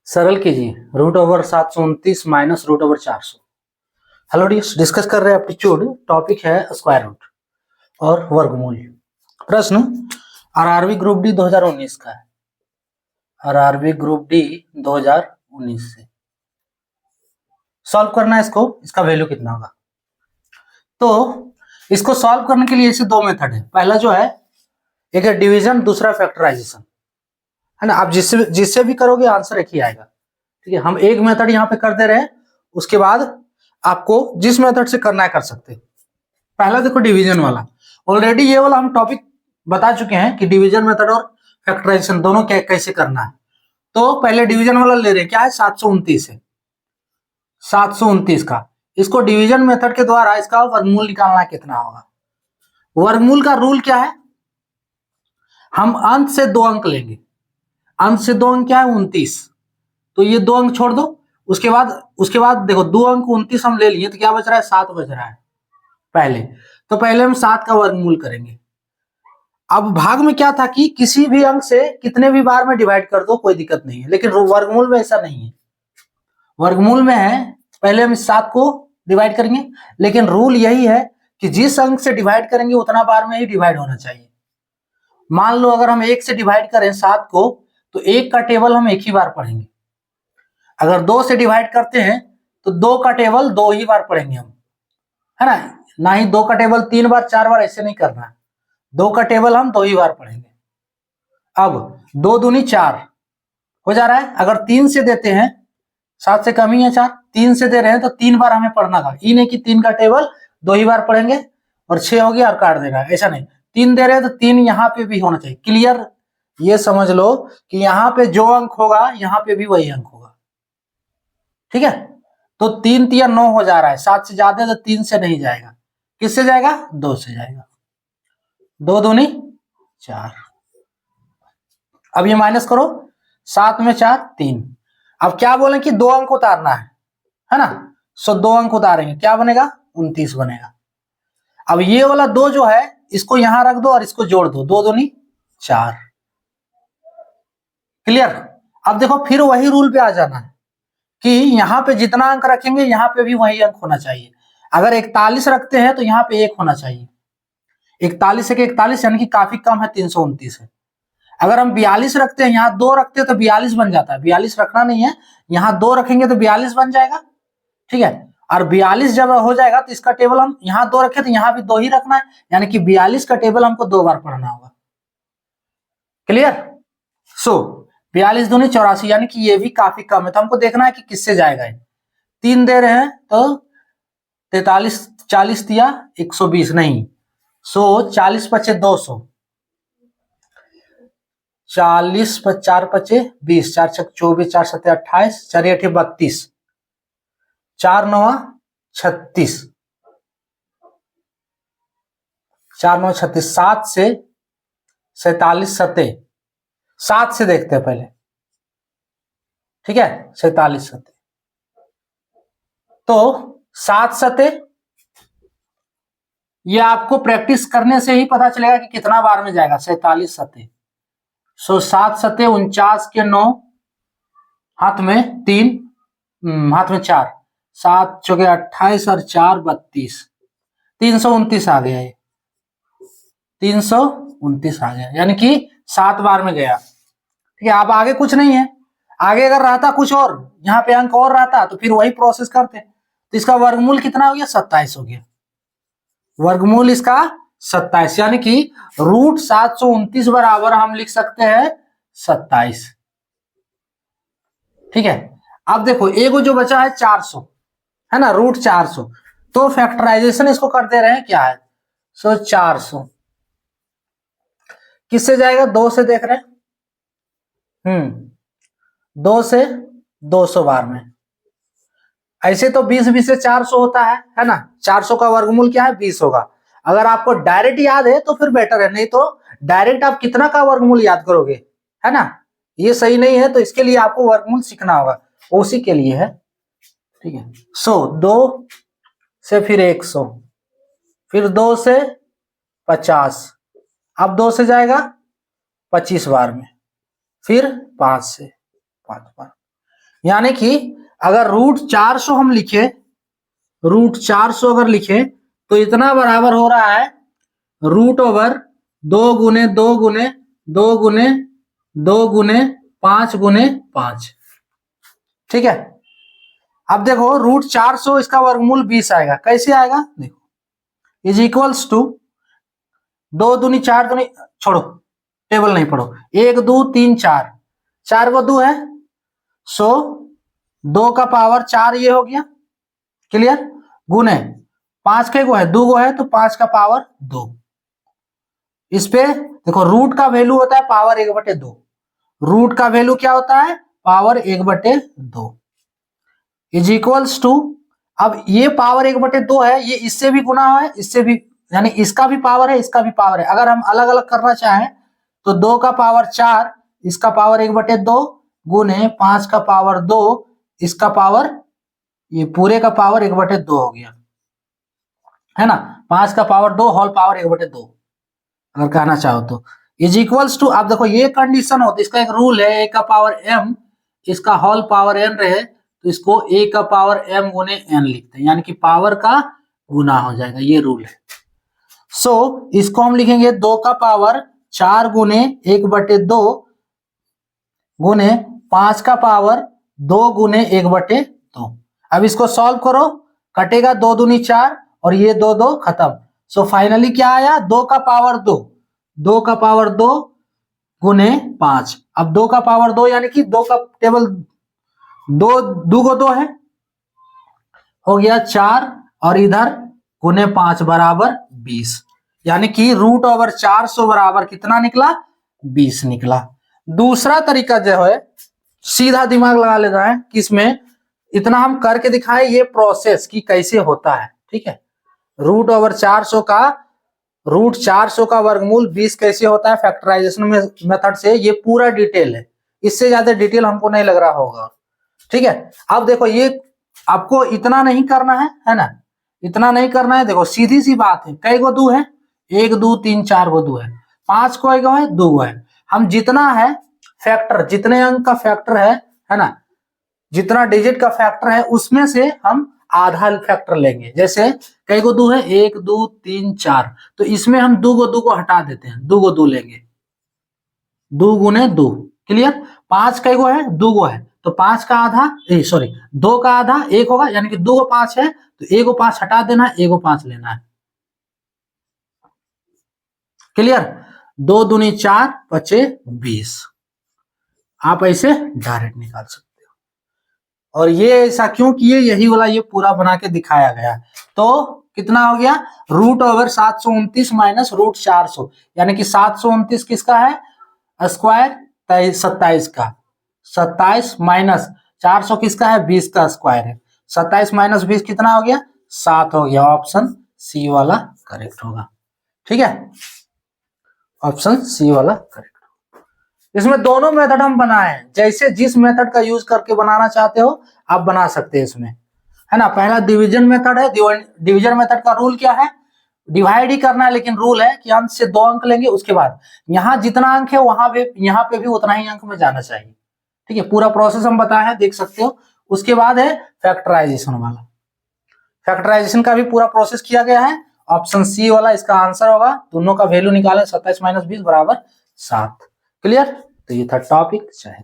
सरल कीजिए √729 minus √400। Hello discuss कर रहे हैं एप्टीट्यूड। टॉपिक है स्क्वायर रूट और वर्गमूल। प्रश्न आरआरबी ग्रुप डी 2019 का है। आरआरबी ग्रुप डी 2019 से सॉल्व करना है इसको। इसका वैल्यू कितना होगा? तो इसको सॉल्व करने के लिए ऐसे दो मेथड है। पहला जो है एक है डिवीजन, दूसरा फैक्टराइजेशन, है ना। आप जिससे भी करोगे आंसर एक ही आएगा। ठीक है, हम एक मेथड यहाँ पे कर दे रहे हैं, उसके बाद आपको जिस मेथड से करना है कर सकते हैं। पहला देखो डिवीजन वाला। ऑलरेडी ये वाला हम टॉपिक बता चुके हैं कि डिवीजन मेथड और फैक्टराइजेशन दोनों कैसे करना है। तो पहले डिवीजन वाला ले रहे हैं, क्या है 729 है। 729 का इसको डिवीजन मेथड के द्वारा इसका वर्गमूल निकालना है, कितना होगा। वर्गमूल का रूल क्या है, हम अंत से 2 अंक लेंगे। अंत से 2 अंक क्या है 29, तो ये 2 अंक छोड़ दो। उसके बाद देखो 2 अंक 29 हम ले लिए, तो क्या बच रहा है 7 बच रहा है पहले हम 7 का वर्गमूल करेंगे। अब भाग में क्या था कि किसी भी अंक से कितने भी बार में डिवाइड कर दो, कोई दिक्कत नहीं है, लेकिन वर्गमूल में ऐसा नहीं है। वर्गमूल में है पहले हम इस 7 को डिवाइड करेंगे, लेकिन रूल यही है कि जिस अंक से डिवाइड करेंगे उतना बार में ही डिवाइड होना चाहिए। मान लो अगर हम 1 से डिवाइड करें 7 को, तो 1 का टेबल हम एक ही बार पढ़ेंगे। अगर 2 से डिवाइड करते हैं तो 2 का टेबल 2 ही बार पढ़ेंगे हम, है ना ही 2 का टेबल 3 बार 4 बार ऐसे नहीं करना है। 2 का टेबल हम 2 ही बार पढ़ेंगे। अब 2 दूनी 4 हो जा रहा है। अगर 3 से देते हैं, 7 से कम ही है 4, 3 से दे रहे हैं तो 3 बार हमें पढ़ना था। ये नहीं कि 3 का टेबल 2 ही बार पढ़ेंगे और 6 हो गया और काट देना, ऐसा नहीं। 3 दे रहे हैं तो 3 यहाँ पे भी होना चाहिए। क्लियर, ये समझ लो कि यहाँ पे जो अंक होगा यहाँ पे भी वही अंक होगा। ठीक है, तो 3 तिया 9 हो जा रहा है। 7 से ज्यादा तो 3 से नहीं जाएगा, किससे जाएगा 2 से जाएगा। 2 दूनी 4। अब ये माइनस करो, 7 में 4 3। अब क्या बोले कि 2 अंक उतारना है ना। सो 2 अंक उतारेंगे, क्या बनेगा 29 बनेगा। अब ये वाला 2 जो है इसको यहां रख दो और इसको जोड़ दो, 2 दूनी 4। क्लियर। अब देखो फिर वही रूल पे आ जाना है कि यहाँ पे जितना अंक रखेंगे यहाँ पे भी वही अंक होना चाहिए। अगर 41 रखते हैं तो यहाँ पे 1 होना चाहिए। 41 एक 41 यानी कि काफी कम है, 329 है। अगर हम 42 रखते हैं, यहाँ 2 रखते हैं तो 42 बन जाता है। 42 रखना नहीं है, यहाँ 2 रखेंगे तो 42 बन जाएगा। ठीक है, और 42 जब हो जाएगा तो इसका टेबल हम यहाँ 2 रखे तो यहाँ भी 2 ही रखना है, यानी कि 42 का टेबल हमको 2 बार पढ़ना होगा। क्लियर। सो 42 दूनी 84, यानी कि ये भी काफी कम है, तो हमको देखना है कि किससे जाएगा। 3 दे रहे हैं तो 43, 40 दिया 120 नहीं। सो 40 पचे 200, 40 4 पचे 20, 4 छक 24, 4 सत्ते 28, 4 अठे 32, 4 9 36, 4 9 36। 7 से 47 सत्ते, 7 से देखते हैं पहले। ठीक है, 47 सत्ते, तो 7 सत्ते, ये आपको प्रैक्टिस करने से ही पता चलेगा कि कितना बार में जाएगा। 47 सत्ते, सो 7 सत्ते 49 के 9, हाथ में 3, हाथ में 4, 7 चौके 28 और 4 32, 329 आ गया। ये 329 आ गया, यानी कि 7 बार में गया। ठीक है, अब आगे कुछ नहीं है। आगे अगर रहता कुछ और, यहाँ पे अंक और रहता तो फिर वही प्रोसेस करते। तो इसका वर्गमूल कितना हो गया 27 हो गया। वर्गमूल इसका 27, यानी कि √729 बराबर हम लिख सकते हैं 27। ठीक है, अब देखो एगो जो बचा है 400, है ना, √400, तो फैक्टराइजेशन इसको कर दे रहे हैं, क्या है सो 400 किससे जाएगा 2 से देख रहे हैं। 2 से 200 बार में। ऐसे तो 20 से 400 होता है ना। 400 का वर्गमूल क्या है 20 होगा। अगर आपको डायरेक्ट याद है तो फिर बेटर है, नहीं तो डायरेक्ट आप कितना का वर्गमूल याद करोगे, है ना, ये सही नहीं है। तो इसके लिए आपको वर्गमूल सीखना होगा, उसी के लिए है। ठीक है, सो 2 से फिर 100, फिर 2 से 50, अब 2 से जाएगा 25 बार में, फिर 5 से 5 बार। यानी कि अगर √400 हम लिखे, √400 अगर लिखे तो इतना बराबर हो रहा है √2 गुने 2 गुने 2 गुने 2 गुने 5 गुने 5। ठीक है, अब देखो √400 इसका वर्गमूल 20 आएगा। कैसे आएगा देखो, इज इक्वल्स टू 2 दूनी 4 दूनी, छोड़ो टेबल नहीं पढ़ो, 1 2 3 4, 4 को 2 है, सो 2 का पावर 4 ये हो गया, क्लियर, गुने 5 के को है 2 को है तो 5 का पावर 2। इस पे देखो रूट का वैल्यू होता है पावर 1/2, रूट का वैल्यू क्या होता है पावर 1/2 इज इक्वल्स टू, अब ये पावर 1/2 है, ये इससे भी गुना है इससे भी, यानी इसका भी पावर है इसका भी पावर है। अगर हम अलग अलग करना चाहें तो 2 का पावर 4 इसका पावर 1/2 गुने 5 का पावर 2 इसका पावर, ये पूरे का पावर 1/2 हो गया, है ना, 5 का पावर 2 होल पावर 1/2 अगर कहना चाहो तो, इज इक्वल्स टू, अब देखो ये कंडीशन होती है, इसका एक रूल है, a का पावर m इसका होल पावर n रहे तो इसको a का पावर m गुने n लिखते हैं, यानी कि पावर का गुना हो जाएगा, ये रूल है। सो इसको हम लिखेंगे 2 का पावर 4 गुने 1/2 गुने 5 का पावर 2 गुने 1/2। अब इसको सॉल्व करो, कटेगा 2 दूनी 4 और ये 2 2 खत्म। सो फाइनली क्या आया 2 का पावर 2, 2 का पावर 2 गुने 5। अब 2 का पावर 2 यानी कि 2 का टेबल 2 2 को 2 है, हो गया 4 और इधर गुने 5 बराबर 20, यानी कि √400 बराबर कितना निकला 20 निकला। दूसरा तरीका जो है सीधा दिमाग लगा लेना है कि इसमें इतना हम करके दिखाएं ये प्रोसेस की कैसे होता है। ठीक है, √400 का वर्गमूल 20 कैसे होता है फैक्टराइजेशन मेथड से, ये पूरा डिटेल है, इससे ज्यादा डिटेल हमको नहीं लग रहा होगा। ठीक है, अब देखो ये आपको इतना नहीं करना है ना, इतना नहीं करना है। देखो सीधी सी बात है, कई गो 2 है, 1 2 3 4 गो 2 है, 5 को है 2 गो है, हम जितना है फैक्टर, जितने अंक का फैक्टर है ना, जितना डिजिट का फैक्टर है उसमें से हम आधा फैक्टर लेंगे। जैसे कई गो 2 है 1 2 3 4, तो इसमें हम 2 को हटा देते हैं, 2 को 2 लेंगे, 2 गुने 2, क्लियर। 5 कई गो है 2 गो है तो 5 का आधा, सॉरी 2 का आधा 1 होगा, यानी कि 2 को 5 है तो 1 को 5 हटा देना है, 1 को 5 लेना है, क्लियर। 2 दूनी 4 बचे 20, आप ऐसे डायरेक्ट निकाल सकते हो। और ये ऐसा क्यों किए, यही वाला ये पूरा बना के दिखाया गया। तो कितना हो गया √729 माइनस √400, यानी कि 729 किसका है स्क्वायर 27 का, 27 माइनस 400 किसका है 20 का स्क्वायर है, 27 माइनस 20 कितना हो गया 7 हो गया। ऑप्शन सी वाला करेक्ट होगा। ठीक है, ऑप्शन सी वाला करेक्ट। इसमें दोनों मेथड हम बनाए हैं, जैसे जिस मेथड का यूज करके बनाना चाहते हो आप बना सकते हैं इसमें, है ना। पहला डिवीजन मेथड है, डिवीजन मेथड का रूल क्या है, डिवाइड ही करना है, लेकिन रूल है कि अंश से 2 अंक लेंगे, उसके बाद यहाँ जितना अंक है वहां पे यहाँ पे भी उतना ही अंक में जाना चाहिए। ठीक है, पूरा प्रोसेस हम बताए हैं, देख सकते हो। उसके बाद है फैक्टराइजेशन वाला, फैक्टराइजेशन का भी पूरा प्रोसेस किया गया है। ऑप्शन सी वाला इसका आंसर होगा, दोनों का वैल्यू निकालें 27 माइनस 20 बराबर 7, क्लियर। तो ये था टॉपिक। चाहे